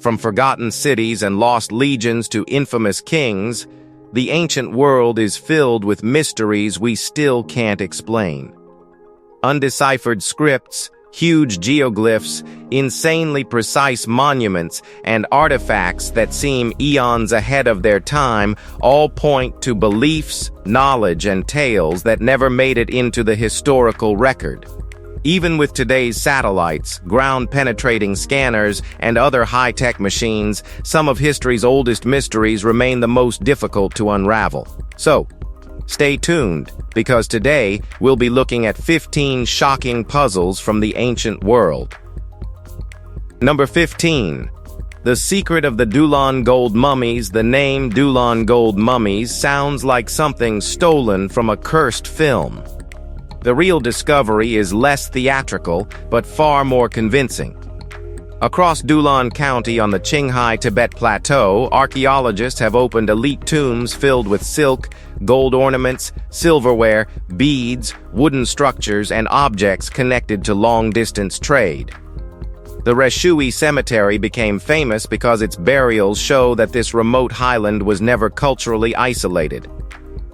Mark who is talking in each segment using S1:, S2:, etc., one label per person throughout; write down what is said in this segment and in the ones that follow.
S1: From forgotten cities and lost legions to infamous kings, the ancient world is filled with mysteries we still can't explain. Undeciphered scripts, huge geoglyphs, insanely precise monuments, and artifacts that seem eons ahead of their time all point to beliefs, knowledge, and tales that never made it into the historical record. Even with today's satellites, ground-penetrating scanners, and other high-tech machines, some of history's oldest mysteries remain the most difficult to unravel. So, stay tuned, because today we'll be looking at 15 shocking puzzles from the ancient world. Number 15. The secret of the Dulon gold mummies. The name Dulon gold mummies sounds like something stolen from a cursed film. The real discovery is less theatrical, but far more convincing. Across Dulon County on the Qinghai Tibet Plateau, archaeologists have opened elite tombs filled with silk, gold ornaments, silverware, beads, wooden structures, and objects connected to long-distance trade. The Reshui Cemetery became famous because its burials show that this remote highland was never culturally isolated.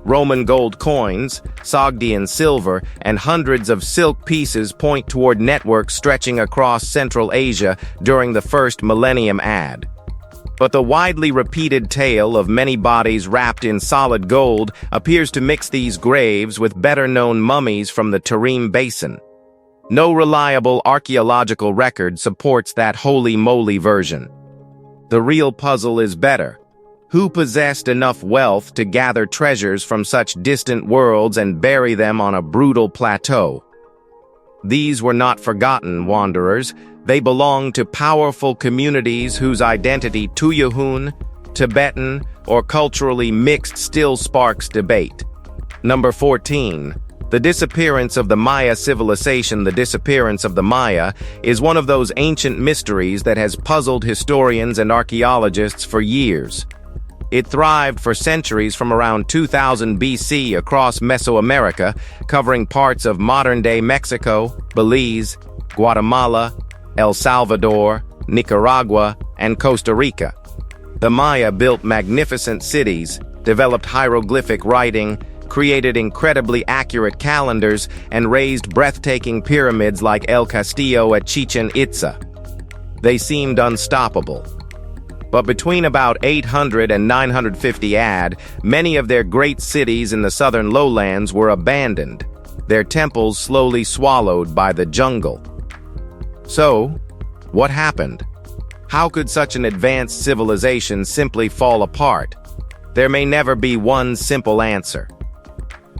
S1: Roman gold coins, Sogdian silver, and hundreds of silk pieces point toward networks stretching across Central Asia during the first millennium AD. But the widely repeated tale of many bodies wrapped in solid gold appears to mix these graves with better-known mummies from the Tarim Basin. No reliable archaeological record supports that holy moly version. The real puzzle is better. Who possessed enough wealth to gather treasures from such distant worlds and bury them on a brutal plateau? These were not forgotten wanderers. They belonged to powerful communities whose identity, Tuyahun, Tibetan, or culturally mixed, still sparks debate. Number 14. The disappearance of the Maya civilization. The disappearance of the Maya is one of those ancient mysteries that has puzzled historians and archaeologists for years. It thrived for centuries from around 2000 BC across Mesoamerica, covering parts of modern-day Mexico, Belize, Guatemala, El Salvador, Nicaragua, and Costa Rica. The Maya built magnificent cities, developed hieroglyphic writing, created incredibly accurate calendars, and raised breathtaking pyramids like El Castillo at Chichen Itza. They seemed unstoppable. But between about 800 and 950 AD, many of their great cities in the southern lowlands were abandoned, their temples slowly swallowed by the jungle. So, what happened? How could such an advanced civilization simply fall apart? There may never be one simple answer.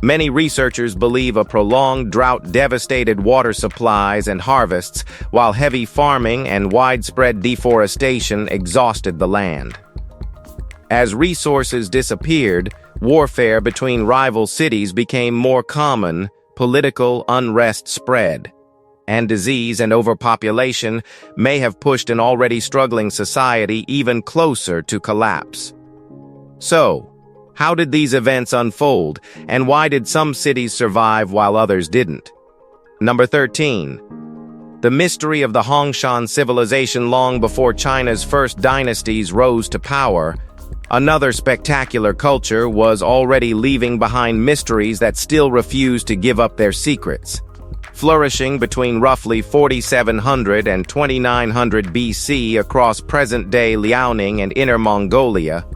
S1: Many researchers believe a prolonged drought devastated water supplies and harvests, while heavy farming and widespread deforestation exhausted the land. As resources disappeared, warfare between rival cities became more common, political unrest spread, and disease and overpopulation may have pushed an already struggling society even closer to collapse. So, how did these events unfold, and why did some cities survive while others didn't? Number 13. The mystery of the Hongshan civilization. Long before China's first dynasties rose to power, another spectacular culture was already leaving behind mysteries that still refused to give up their secrets. Flourishing between roughly 4700 and 2900 BC across present-day Liaoning and Inner Mongolia,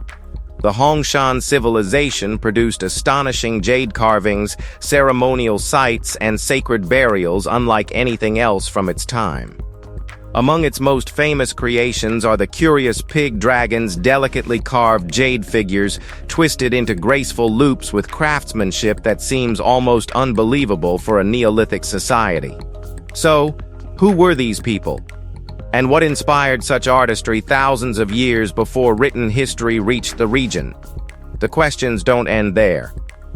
S1: the Hongshan civilization produced astonishing jade carvings, ceremonial sites, and sacred burials unlike anything else from its time. Among its most famous creations are the curious pig dragon's delicately carved jade figures twisted into graceful loops with craftsmanship that seems almost unbelievable for a Neolithic society. So, who were these people? And what inspired such artistry thousands of years before written history reached the region? The questions don't end there.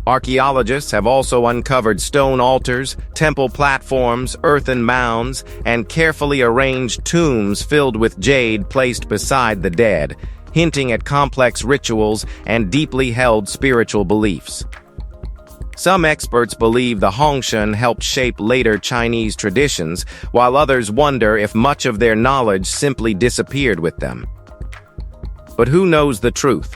S1: Archaeologists have also uncovered stone altars, temple platforms, earthen mounds, and carefully arranged tombs filled with jade placed beside the dead, hinting at complex rituals and deeply held spiritual beliefs. Some experts believe the Hongshan helped shape later Chinese traditions, while others wonder if much of their knowledge simply disappeared with them. But who knows the truth?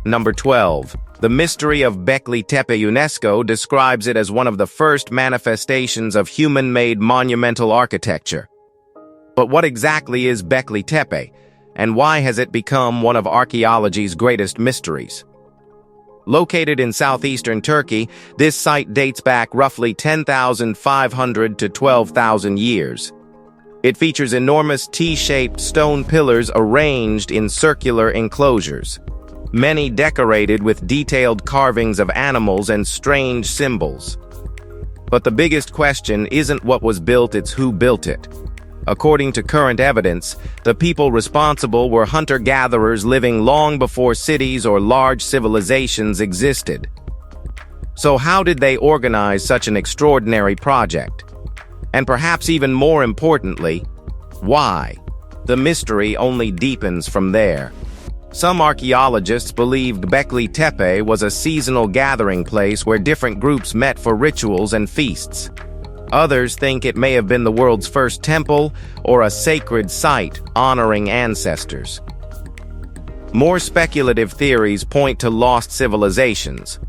S1: Number 12. The mystery of Göbekli Tepe. UNESCO describes it as one of the first manifestations of human-made monumental architecture. But what exactly is Göbekli Tepe, and why has it become one of archaeology's greatest mysteries? Located in southeastern Turkey, this site dates back roughly 10,500 to 12,000 years. It features enormous T-shaped stone pillars arranged in circular enclosures, many decorated with detailed carvings of animals and strange symbols. But the biggest question isn't what was built, it's who built it. According to current evidence, the people responsible were hunter-gatherers living long before cities or large civilizations existed. So how did they organize such an extraordinary project? And perhaps even more importantly, why? The mystery only deepens from there. Some archaeologists believe Göbekli Tepe was a seasonal gathering place where different groups met for rituals and feasts. Others think it may have been the world's first temple or a sacred site honoring ancestors. More speculative theories point to lost civilizations,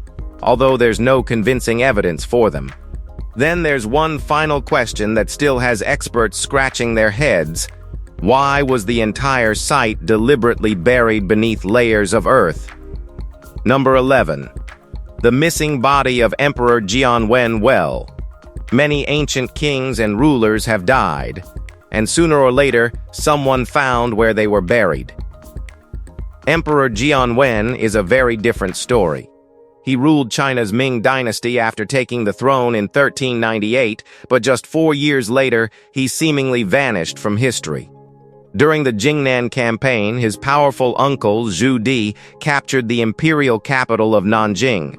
S1: although there's no convincing evidence for them. Then there's one final question that still has experts scratching their heads. Why was the entire site deliberately buried beneath layers of earth? Number 11. The missing body of Emperor Jianwen. Well, many ancient kings and rulers have died, and sooner or later, someone found where they were buried. Emperor Jianwen is a very different story. He ruled China's Ming dynasty after taking the throne in 1398, but just 4 years later, he seemingly vanished from history. During the Jingnan campaign, his powerful uncle, Zhu Di, captured the imperial capital of Nanjing.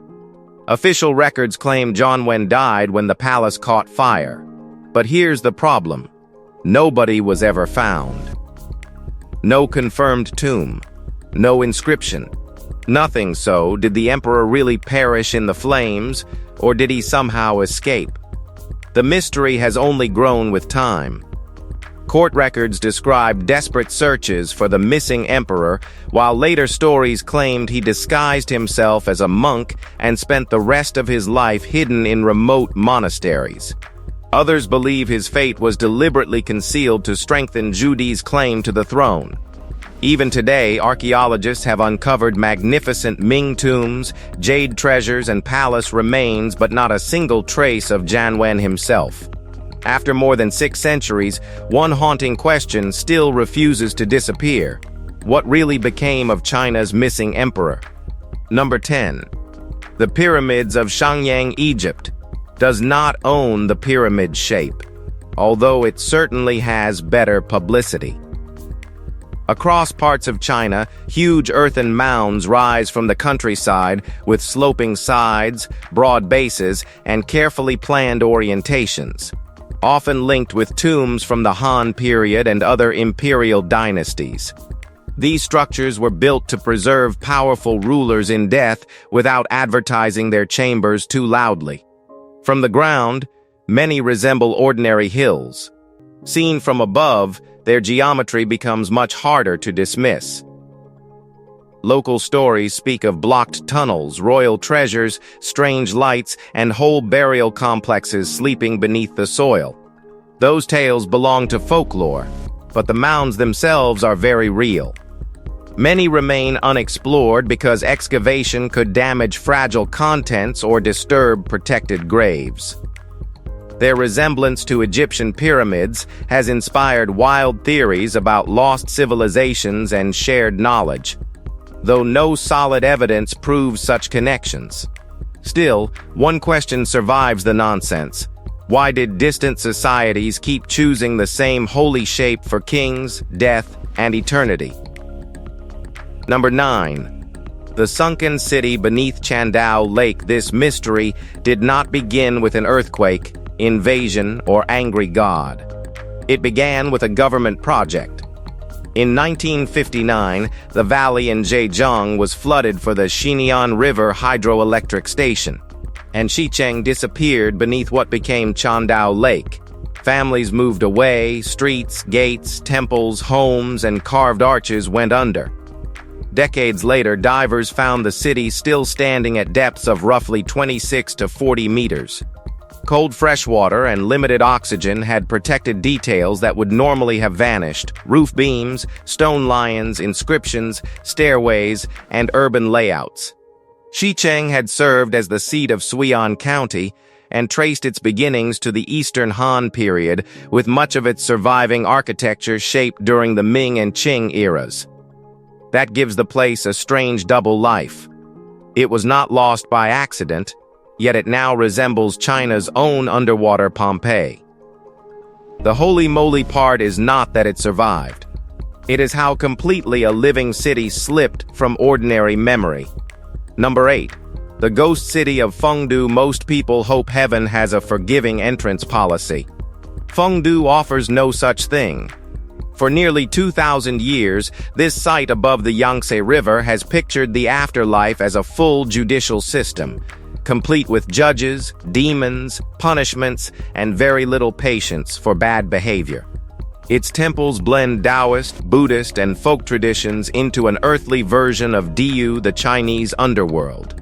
S1: Official records claim Jianwen died when the palace caught fire. But here's the problem. Nobody was ever found. No confirmed tomb. No inscription. Nothing. So, did the emperor really perish in the flames, or did he somehow escape? The mystery has only grown with time. Court records describe desperate searches for the missing emperor, while later stories claimed he disguised himself as a monk and spent the rest of his life hidden in remote monasteries. Others believe his fate was deliberately concealed to strengthen Zhu Di's claim to the throne. Even today, archaeologists have uncovered magnificent Ming tombs, jade treasures, and palace remains, but not a single trace of Jianwen himself. After more than 6 centuries, one haunting question still refuses to disappear. What really became of China's missing emperor? Number 10. The pyramids of Shenyang, Egypt, does not own the pyramid shape, although it certainly has better publicity. Across parts of China, huge earthen mounds rise from the countryside with sloping sides, broad bases, and carefully planned orientations, often linked with tombs from the Han period and other imperial dynasties. These structures were built to preserve powerful rulers in death without advertising their chambers too loudly. From the ground, many resemble ordinary hills. Seen from above, their geometry becomes much harder to dismiss. Local stories speak of blocked tunnels, royal treasures, strange lights, and whole burial complexes sleeping beneath the soil. Those tales belong to folklore, but the mounds themselves are very real. Many remain unexplored because excavation could damage fragile contents or disturb protected graves. Their resemblance to Egyptian pyramids has inspired wild theories about lost civilizations and shared knowledge, though no solid evidence proves such connections. Still, one question survives the nonsense. Why did distant societies keep choosing the same holy shape for kings, death, and eternity? Number 9. The sunken city beneath Chandao Lake. This mystery did not begin with an earthquake, invasion, or angry god. It began with a government project. In 1959, the valley in Zhejiang was flooded for the Xinian River hydroelectric station, and Xicheng disappeared beneath what became Chandao Lake. Families moved away, streets, gates, temples, homes, and carved arches went under. Decades later, divers found the city still standing at depths of roughly 26 to 40 meters. Cold freshwater and limited oxygen had protected details that would normally have vanished: roof beams, stone lions, inscriptions, stairways, and urban layouts. Xicheng had served as the seat of Suiyuan County and traced its beginnings to the Eastern Han period, with much of its surviving architecture shaped during the Ming and Qing eras. That gives the place a strange double life. It was not lost by accident, yet it now resembles China's own underwater Pompeii. The holy moly part is not that it survived. It is how completely a living city slipped from ordinary memory. Number 8. The ghost city of Fengdu. Most people hope heaven has a forgiving entrance policy. Fengdu offers no such thing. For nearly 2,000 years, this site above the Yangtze River has pictured the afterlife as a full judicial system, complete with judges, demons, punishments, and very little patience for bad behavior. Its temples blend Taoist, Buddhist, and folk traditions into an earthly version of Diyu, the Chinese underworld.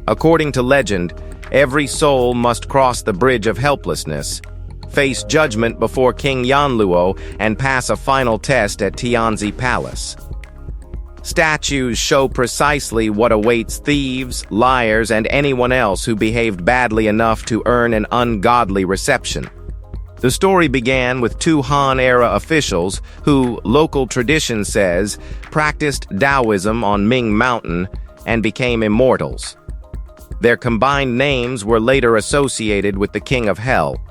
S1: According to legend, every soul must cross the bridge of helplessness, face judgment before King Yanluo, and pass a final test at Tianzi Palace. Statues show precisely what awaits thieves, liars, and anyone else who behaved badly enough to earn an ungodly reception. The story began with two Han-era officials who, local tradition says, practiced Taoism on Ming Mountain and became immortals. Their combined names were later associated with the King of Hell.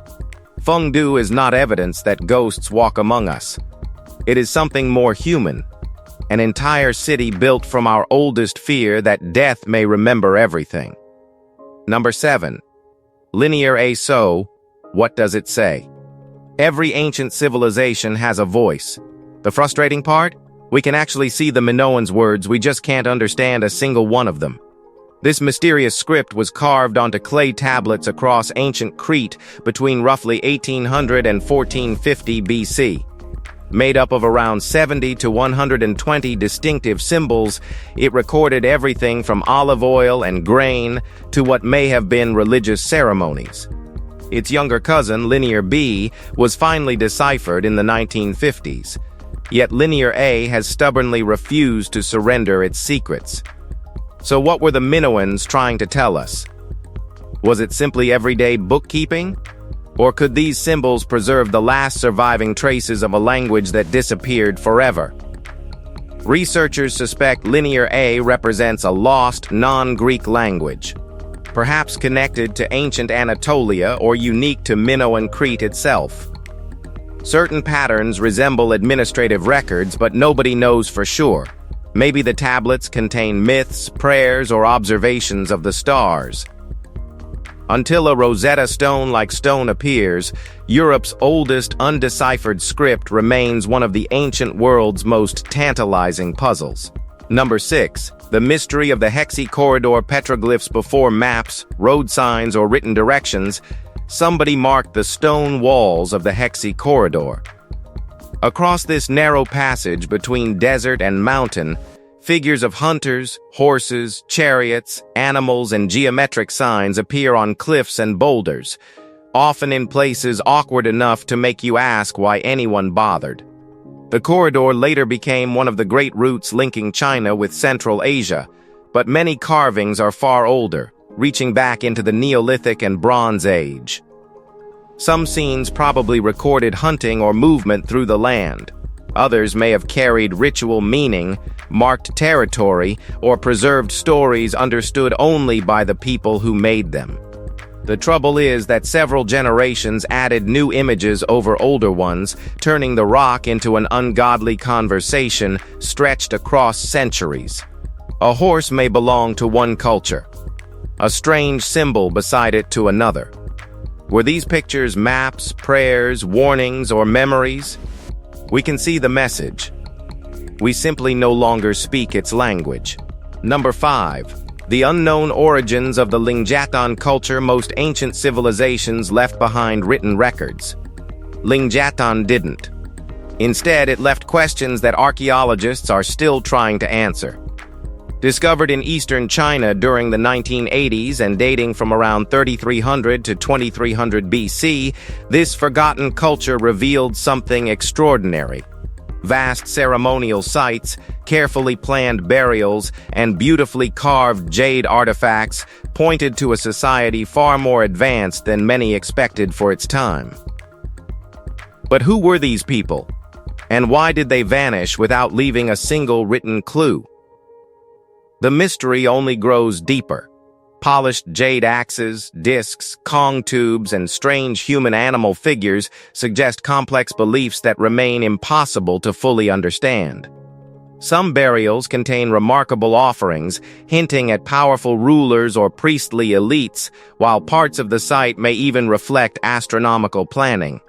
S1: Fengdu is not evidence that ghosts walk among us. It is something more human. An entire city built from our oldest fear that death may remember everything. Number 7. Linear A. So, what does it say? Every ancient civilization has a voice. The frustrating part? We can actually see the Minoans' words, we just can't understand a single one of them. This mysterious script was carved onto clay tablets across ancient Crete between roughly 1800 and 1450 BC. Made up of around 70 to 120 distinctive symbols, it recorded everything from olive oil and grain to what may have been religious ceremonies. Its younger cousin, Linear B, was finally deciphered in the 1950s, yet Linear A has stubbornly refused to surrender its secrets. So what were the Minoans trying to tell us? Was it simply everyday bookkeeping? Or could these symbols preserve the last surviving traces of a language that disappeared forever? Researchers suspect Linear A represents a lost, non-Greek language, perhaps connected to ancient Anatolia or unique to Minoan Crete itself. Certain patterns resemble administrative records, but nobody knows for sure. Maybe the tablets contain myths, prayers, or observations of the stars. Until a Rosetta Stone-like stone appears, Europe's oldest undeciphered script remains one of the ancient world's most tantalizing puzzles. Number 6. The mystery of the Hexi Corridor. Petroglyphs before maps, road signs, or written directions. Somebody marked the stone walls of the Hexi Corridor. Across this narrow passage between desert and mountain, figures of hunters, horses, chariots, animals, and geometric signs appear on cliffs and boulders, often in places awkward enough to make you ask why anyone bothered. The corridor later became one of the great routes linking China with Central Asia, but many carvings are far older, reaching back into the Neolithic and Bronze Age. Some scenes probably recorded hunting or movement through the land. Others may have carried ritual meaning, marked territory, or preserved stories understood only by the people who made them. The trouble is that several generations added new images over older ones, turning the rock into an ungodly conversation stretched across centuries. A horse may belong to one culture, a strange symbol beside it to another. Were these pictures maps, prayers, warnings, or memories? We can see the message. We simply no longer speak its language. Number 5. The unknown origins of the Lingjatan culture. Most ancient civilizations left behind written records. Lingjatan didn't. Instead, it left questions that archaeologists are still trying to answer. Discovered in eastern China during the 1980s and dating from around 3300 to 2300 BC, this forgotten culture revealed something extraordinary. Vast ceremonial sites, carefully planned burials, and beautifully carved jade artifacts pointed to a society far more advanced than many expected for its time. But who were these people? And why did they vanish without leaving a single written clue? The mystery only grows deeper. Polished jade axes, discs, Kong tubes, and strange human-animal figures suggest complex beliefs that remain impossible to fully understand. Some burials contain remarkable offerings, hinting at powerful rulers or priestly elites, while parts of the site may even reflect astronomical planning.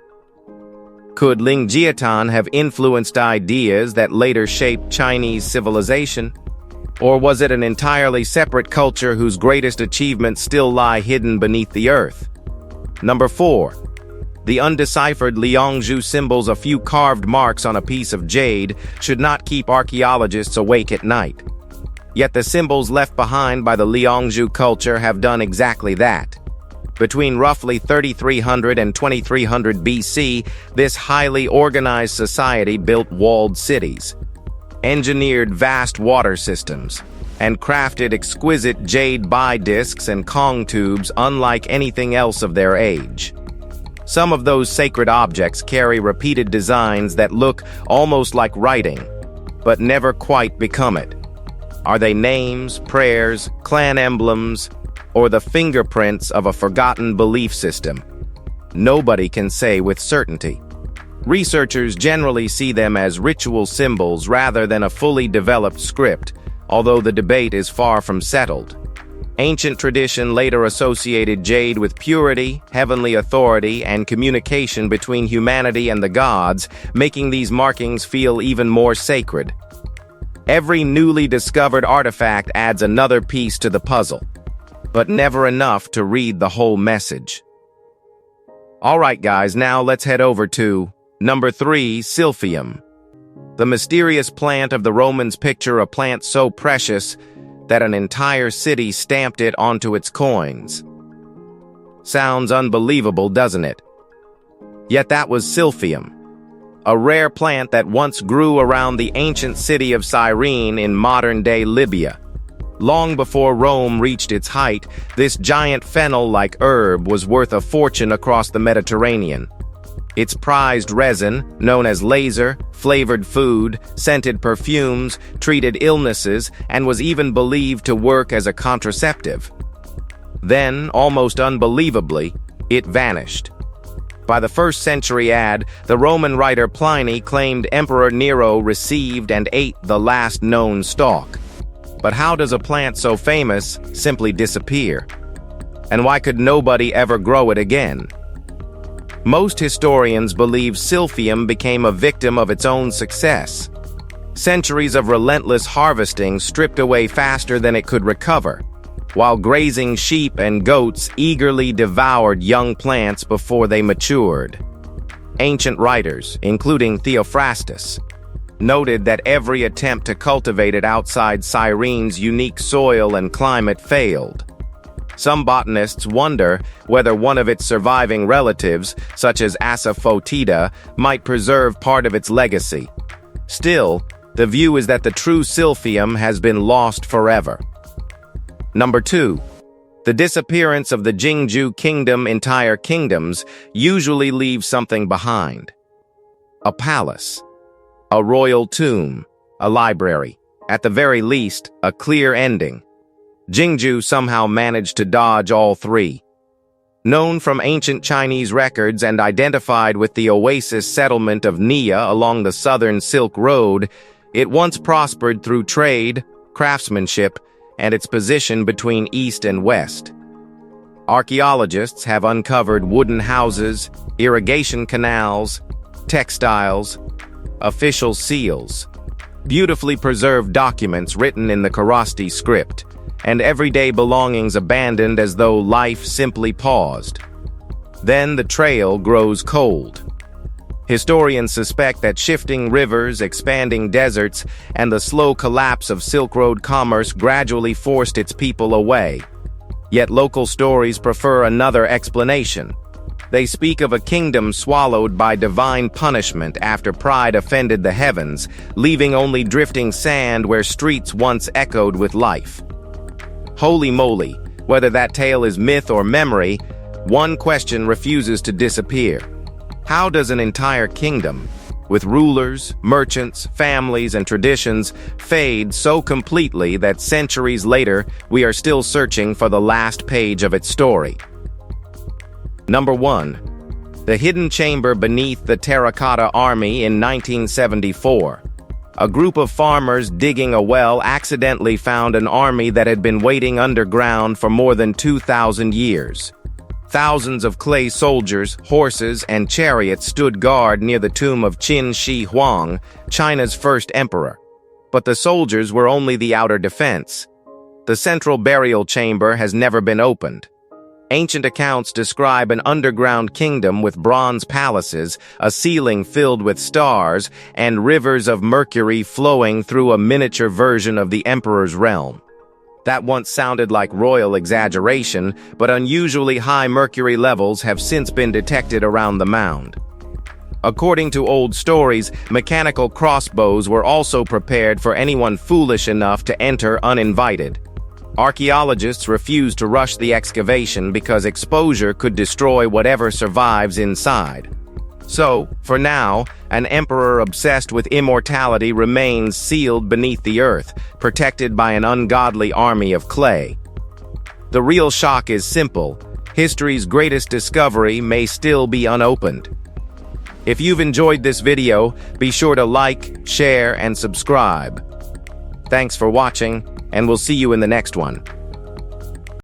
S1: Could Lingjiatan have influenced ideas that later shaped Chinese civilization? Or was it an entirely separate culture whose greatest achievements still lie hidden beneath the earth? Number 4. The undeciphered Liangzhu symbols, a few carved marks on a piece of jade, should not keep archaeologists awake at night. Yet the symbols left behind by the Liangzhu culture have done exactly that. Between roughly 3300 and 2300 BC, this highly organized society built walled cities, engineered vast water systems, and crafted exquisite jade discs and Kong tubes unlike anything else of their age. Some of those sacred objects carry repeated designs that look almost like writing, but never quite become it. Are they names, prayers, clan emblems, or the fingerprints of a forgotten belief system? Nobody can say with certainty. Researchers generally see them as ritual symbols rather than a fully developed script, although the debate is far from settled. Ancient tradition later associated jade with purity, heavenly authority, and communication between humanity and the gods, making these markings feel even more sacred. Every newly discovered artifact adds another piece to the puzzle, but never enough to read the whole message. Alright guys, now let's head over to Number 3, Silphium. The mysterious plant of the Romans picture a plant so precious that an entire city stamped it onto its coins. Sounds unbelievable, doesn't it? Yet that was Silphium, a rare plant that once grew around the ancient city of Cyrene in modern-day Libya. Long before Rome reached its height, this giant fennel-like herb was worth a fortune across the Mediterranean. Its prized resin, known as laser, flavored food, scented perfumes, treated illnesses, and was even believed to work as a contraceptive. Then, almost unbelievably, it vanished. By the 1st century AD, the Roman writer Pliny claimed Emperor Nero received and ate the last known stalk. But how does a plant so famous simply disappear? And why could nobody ever grow it again? Most historians believe Silphium became a victim of its own success. Centuries of relentless harvesting stripped away faster than it could recover, while grazing sheep and goats eagerly devoured young plants before they matured. Ancient writers, including Theophrastus, noted that every attempt to cultivate it outside Cyrene's unique soil and climate failed. Some botanists wonder whether one of its surviving relatives, such as Asafoetida, might preserve part of its legacy. Still, the view is that the true Silphium has been lost forever. Number 2. The disappearance of the Jingzhou kingdom. Entire kingdoms usually leave something behind. A palace, a royal tomb, a library, at the very least, a clear ending. Jingzhou somehow managed to dodge all three. Known from ancient Chinese records and identified with the oasis settlement of Nia along the southern Silk Road, it once prospered through trade, craftsmanship, and its position between East and West. Archaeologists have uncovered wooden houses, irrigation canals, textiles, official seals, beautifully preserved documents written in the Kharosthi script, and everyday belongings abandoned as though life simply paused. Then the trail grows cold. Historians suspect that shifting rivers, expanding deserts, and the slow collapse of Silk Road commerce gradually forced its people away. Yet local stories prefer another explanation. They speak of a kingdom swallowed by divine punishment after pride offended the heavens, leaving only drifting sand where streets once echoed with life. Holy moly, whether that tale is myth or memory, one question refuses to disappear. How does an entire kingdom, with rulers, merchants, families, and traditions, fade so completely that centuries later we are still searching for the last page of its story? Number 1. The hidden chamber beneath the Terracotta Army in 1974. A group of farmers digging a well accidentally found an army that had been waiting underground for more than 2,000 years. Thousands of clay soldiers, horses, and chariots stood guard near the tomb of Qin Shi Huang, China's first emperor. But the soldiers were only the outer defense. The central burial chamber has never been opened. Ancient accounts describe an underground kingdom with bronze palaces, a ceiling filled with stars, and rivers of mercury flowing through a miniature version of the emperor's realm. That once sounded like royal exaggeration, but unusually high mercury levels have since been detected around the mound. According to old stories, mechanical crossbows were also prepared for anyone foolish enough to enter uninvited. Archaeologists refuse to rush the excavation because exposure could destroy whatever survives inside. So, for now, an emperor obsessed with immortality remains sealed beneath the earth, protected by an ungodly army of clay. The real shock is simple. History's greatest discovery may still be unopened. If you've enjoyed this video, be sure to like, share, and subscribe. Thanks for watching, and we'll see you in the next one.